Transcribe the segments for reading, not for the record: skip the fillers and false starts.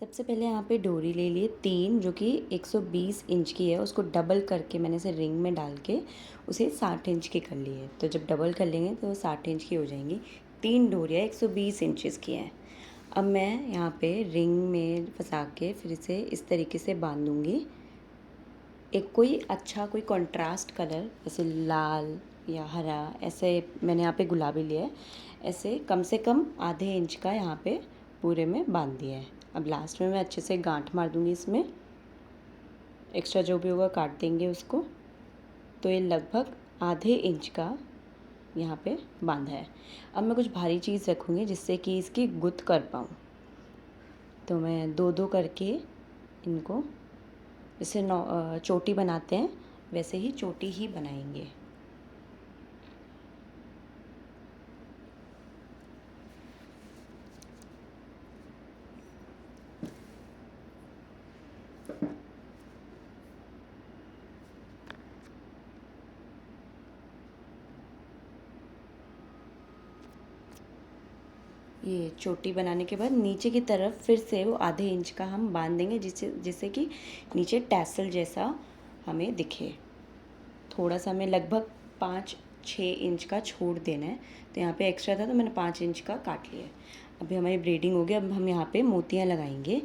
सबसे पहले यहाँ पे डोरी ले लिए 3 जो कि 120 इंच की है, उसको डबल करके मैंने इसे रिंग में डाल के उसे 60 इंच की कर ली है। तो जब डबल कर लेंगे तो 60 इंच की हो जाएंगी। 3 डोरियाँ 120 इंचेस की हैं। अब मैं यहाँ पे रिंग में फंसा के फिर इसे इस तरीके से बांध दूँगी। एक कोई कंट्रास्ट कलर जैसे लाल या हरा, ऐसे मैंने यहाँ पे गुलाबी लिया है। ऐसे कम से कम आधे इंच का यहाँ पे पूरे में बांध दिया है। अब लास्ट में मैं अच्छे से गांठ मार दूँगी इसमें, एक्स्ट्रा जो भी होगा काट देंगे उसको। तो ये लगभग आधे इंच का यहाँ पे बांधा है। अब मैं कुछ भारी चीज़ रखूँगी जिससे कि इसकी गुत्थ कर पाऊँ। तो मैं दो दो करके इनको जैसे चोटी बनाते हैं वैसे ही चोटी ही बनाएंगे। ये चोटी बनाने के बाद नीचे की तरफ फिर से वो आधे इंच का हम बांध देंगे, जिससे कि नीचे टैसल जैसा हमें दिखे। थोड़ा सा हमें लगभग 5-6 इंच का छोड़ देना है। तो यहाँ पे एक्स्ट्रा था तो मैंने 5 इंच का काट लिया है। अभी हमारी ब्रेडिंग हो गई। अब हम यहाँ पे मोतियाँ लगाएंगे।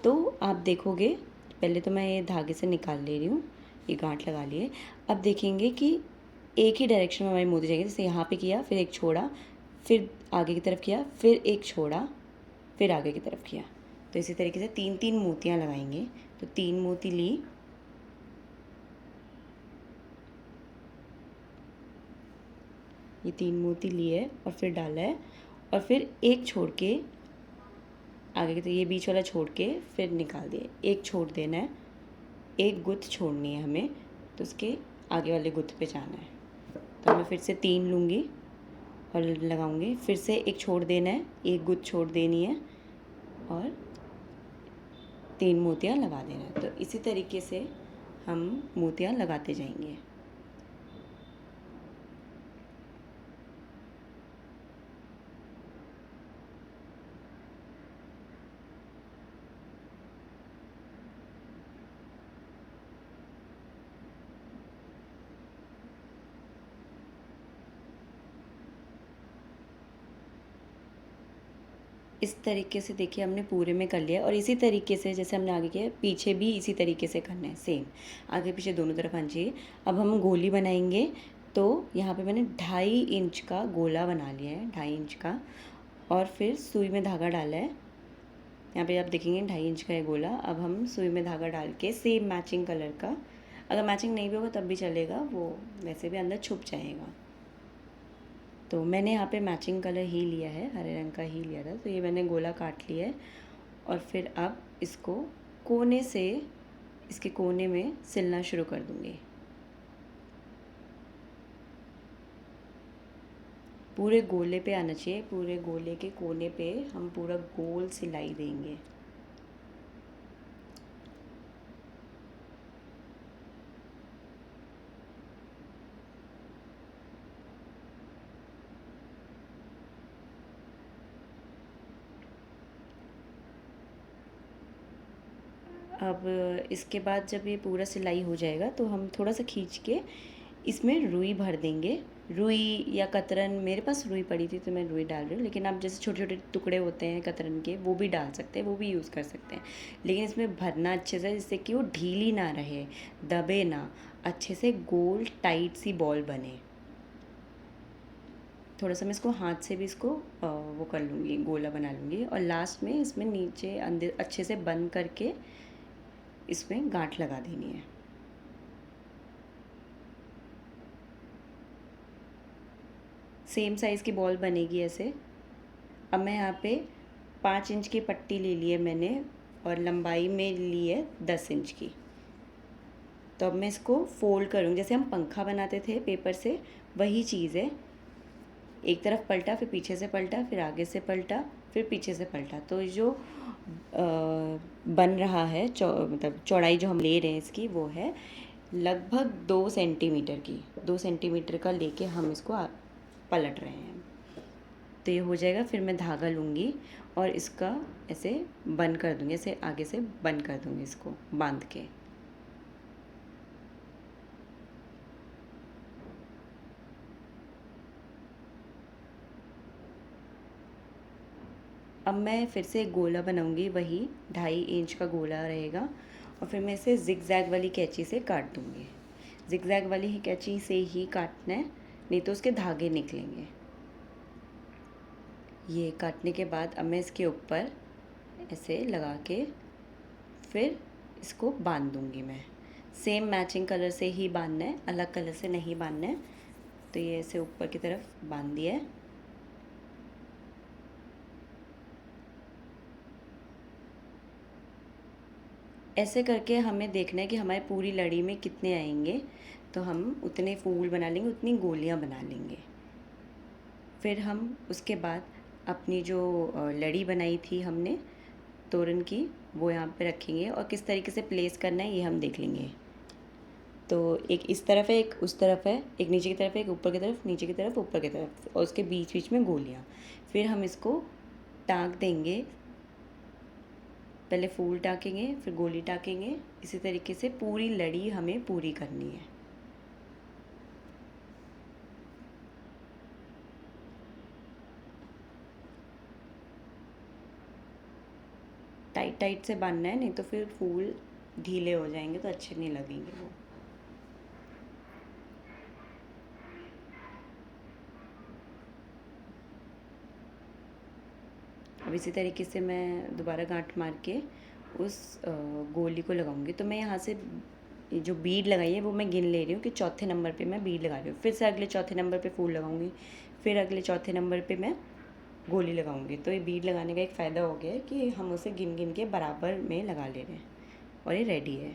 तो आप देखोगे, पहले तो मैं ये धागे से निकाल ले रही हूँ, ये गांठ लगा लिए। अब देखेंगे कि एक ही डायरेक्शन में हमारी मोती जाएंगे। जैसे यहाँ पे किया, फिर एक छोड़ा, फिर आगे की तरफ किया, फिर एक छोड़ा, फिर आगे की तरफ किया। तो इसी तरीके से 3-3 मोतियाँ लगाएंगे। तो 3 मोती ली, ये 3 मोती लिए और फिर डाला है, और फिर एक छोड़ के आगे की, तो ये बीच वाला छोड़ के फिर निकाल दिए। एक छोड़ देना है, एक गुत्थ छोड़नी है हमें, तो उसके आगे वाले गुत्थ पे जाना है। तो मैं फिर से 3 लूँगी और लगाऊंगी। फिर से एक छोड़ देना है, एक गुत्थ छोड़ देनी है और 3 मोतियाँ लगा देना है। तो इसी तरीके से हम मोतियाँ लगाते जाएंगे। इस तरीके से देखिए हमने पूरे में कर लिया। और इसी तरीके से जैसे हमने आगे किया, पीछे भी इसी तरीके से करना है, सेम आगे पीछे दोनों तरफ आना चाहिए। अब हम गोली बनाएंगे। तो यहाँ पे मैंने 2.5 इंच का गोला बना लिया है, 2.5 इंच का, और फिर सुई में धागा डाला है। यहाँ पे आप देखेंगे 2.5 इंच का है गोला। अब हम सुई में धागा डाल के सेम मैचिंग कलर का, अगर मैचिंग नहीं भी होगा तब भी चलेगा, वो वैसे भी अंदर छुप जाएगा। तो मैंने यहाँ पे मैचिंग कलर ही लिया है, हरे रंग का ही लिया था। तो ये मैंने गोला काट लिया है और फिर अब इसको कोने से, इसके कोने में सिलना शुरू कर दूँगी। पूरे गोले पे आना चाहिए, पूरे गोले के कोने पे हम पूरा गोल सिलाई देंगे। अब इसके बाद जब ये पूरा सिलाई हो जाएगा तो हम थोड़ा सा खींच के इसमें रुई भर देंगे। रुई या कतरन, मेरे पास रुई पड़ी थी तो मैं रुई डाल रही हूँ, लेकिन आप जैसे छोटे छोटे टुकड़े होते हैं कतरन के, वो भी डाल सकते हैं, वो भी यूज़ कर सकते हैं। लेकिन इसमें भरना अच्छे से, जिससे कि वो ढीली ना रहे, दबे ना, अच्छे से गोल टाइट सी बॉल बने। थोड़ा सा मैं इसको हाथ से भी इसको वो कर लूँगी, गोला बना लूँगी। और लास्ट में इसमें नीचे अंदर अच्छे से बंद करके इसमें गांठ लगा देनी है। सेम साइज़ की बॉल बनेगी ऐसे। अब मैं यहाँ पे 5 इंच की पट्टी ले ली है मैंने और लंबाई में ली है 10 इंच की। तो अब मैं इसको फोल्ड करूँगी, जैसे हम पंखा बनाते थे पेपर से, वही चीज़ है। एक तरफ पलटा, फिर पीछे से पलटा, फिर आगे से पलटा, फिर पीछे से पलटा। तो जो बन रहा है मतलब चौड़ाई जो हम ले रहे हैं इसकी, वो है लगभग 2 सेंटीमीटर की। 2 सेंटीमीटर का लेके हम इसको पलट रहे हैं। तो ये हो जाएगा। फिर मैं धागा लूँगी और इसका ऐसे बंद कर दूँगी, ऐसे आगे से बंद कर दूँगी इसको बांध के। अब मैं फिर से एक गोला बनाऊँगी, वही 2.5 इंच का गोला रहेगा, और फिर मैं इसे ज़िगज़ैग वाली कैंची से काट दूँगी। ज़िगज़ैग वाली ही कैंची से ही काटना है, नहीं तो उसके धागे निकलेंगे। ये काटने के बाद अब मैं इसके ऊपर ऐसे लगा के फिर इसको बांध दूँगी मैं। सेम मैचिंग कलर से ही बांधना है, अलग कलर से नहीं बांधना है। तो ये ऐसे ऊपर की तरफ बांध दिया है। ऐसे करके हमें देखना है कि हमारी पूरी लड़ी में कितने आएंगे, तो हम उतने फूल बना लेंगे, उतनी गोलियां बना लेंगे। फिर हम उसके बाद अपनी जो लड़ी बनाई थी हमने तोरन की, वो यहाँ पे रखेंगे, और किस तरीके से प्लेस करना है ये हम देख लेंगे। तो एक इस तरफ है, एक उस तरफ है, एक नीचे की तरफ है, एक ऊपर की तरफ, नीचे की तरफ, ऊपर की तरफ, और उसके बीच बीच में गोलियाँ। फिर हम इसको टाँक देंगे, पहले फूल टाँकेंगे, फिर गोली टाँकेंगे। इसी तरीके से पूरी लड़ी हमें पूरी करनी है। टाइट टाइट से बांधना है, नहीं तो फिर फूल ढीले हो जाएंगे तो अच्छे नहीं लगेंगे वो। अब इसी तरीके से मैं दोबारा गांठ मार के उस गोली को लगाऊंगी। तो मैं यहाँ से जो बीड लगाई है वो मैं गिन ले रही हूँ कि चौथे नंबर पे मैं बीड लगा रही हूँ। फिर से अगले चौथे नंबर पे फूल लगाऊंगी, फिर अगले चौथे नंबर पे मैं गोली लगाऊंगी। तो ये बीड लगाने का एक फ़ायदा हो गया है कि हम उसे गिन गिन के बराबर में लगा ले रहे हैं, और ये रेडी है।